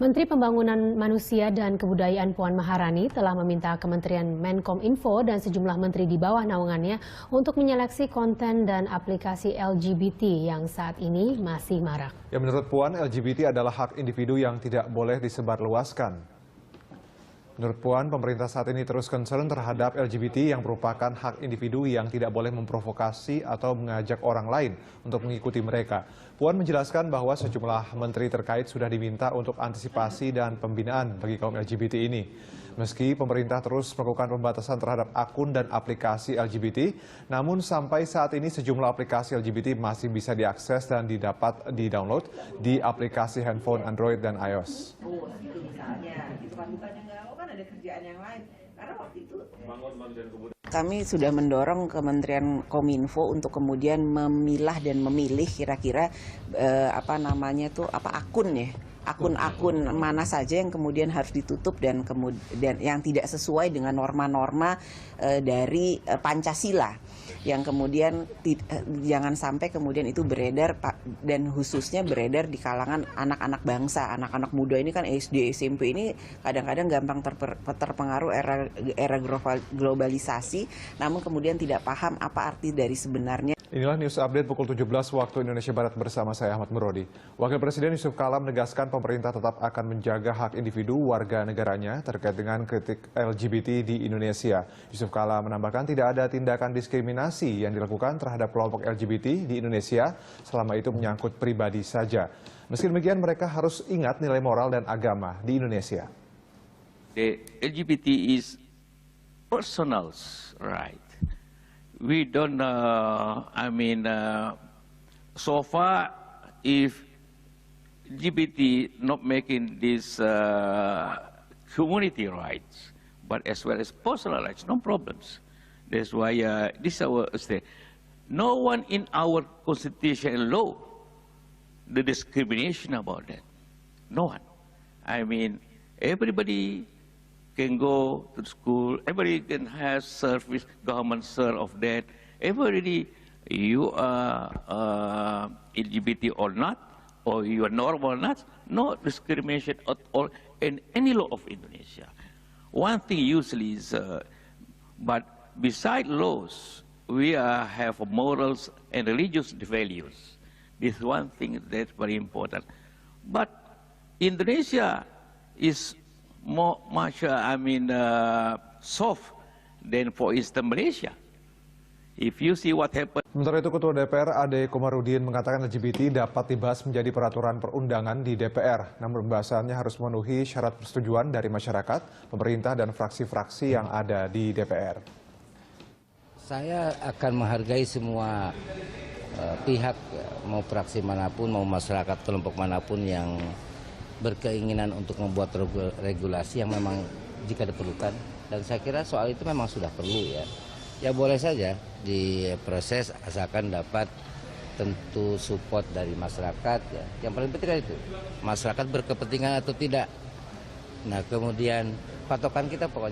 Menteri Pembangunan Manusia dan Kebudayaan Puan Maharani telah meminta Kementerian Menkominfo dan sejumlah menteri di bawah naungannya untuk menyeleksi konten dan aplikasi LGBT yang saat ini masih marak. Ya, menurut Puan, LGBT adalah hak individu yang tidak boleh disebarluaskan. Menurut Puan, pemerintah saat ini terus concern terhadap LGBT yang merupakan hak individu yang tidak boleh memprovokasi atau mengajak orang lain untuk mengikuti mereka. Puan menjelaskan bahwa sejumlah menteri terkait sudah diminta untuk antisipasi dan pembinaan bagi kaum LGBT ini. Meski pemerintah terus melakukan pembatasan terhadap akun dan aplikasi LGBT, namun sampai saat ini sejumlah aplikasi LGBT masih bisa diakses dan didapat di-download di aplikasi handphone Android dan iOS. Kami sudah mendorong Kementerian Kominfo untuk kemudian memilah dan memilih kira-kira akun-akun mana saja yang kemudian harus ditutup dan kemudian yang tidak sesuai dengan norma-norma dari Pancasila, yang kemudian jangan sampai kemudian itu beredar dan khususnya beredar di kalangan anak-anak bangsa, anak-anak muda ini kan SD, SMP ini kadang-kadang gampang terpengaruh era globalisasi, namun kemudian tidak paham apa arti dari sebenarnya. Inilah News Update pukul 17 waktu Indonesia Barat bersama saya Ahmad Murodi. Wakil Presiden Yusuf Kala menegaskan pemerintah tetap akan menjaga hak individu warga negaranya terkait dengan kritik LGBT di Indonesia. Yusuf Kala menambahkan tidak ada tindakan diskriminasi yang dilakukan terhadap kelompok LGBT di Indonesia selama itu menyangkut pribadi saja. Meski demikian mereka harus ingat nilai moral dan agama di Indonesia. The LGBT is personal right. We don't, so far, if LGBT not making this community rights, but as well as personal rights, no problems. That's why this is our state. No one in our constitution and law, the discrimination about that. No one. Everybody can go to school, everybody can have service, government serve of that. Everybody, you are LGBT or not, or you are normal or not, no discrimination at all in any law of Indonesia. One thing usually is, but beside laws, we have morals and religious values. This is one thing that's very important. But Indonesia is much soft than for instance Malaysia. If you see what happened. Sementara itu Ketua DPR Ade Komarudin mengatakan LGBT dapat dibahas menjadi peraturan perundangan di DPR. Namun pembahasannya harus memenuhi syarat persetujuan dari masyarakat, pemerintah dan fraksi-fraksi yang ada di DPR. Saya akan menghargai semua pihak, mau fraksi manapun, mau masyarakat kelompok manapun yang berkeinginan untuk membuat regulasi yang memang jika diperlukan, dan saya kira soal itu memang sudah perlu ya boleh saja diproses asalkan dapat tentu support dari masyarakat ya. Yang paling penting itu masyarakat berkepentingan atau tidak. Nah kemudian patokan kita pokoknya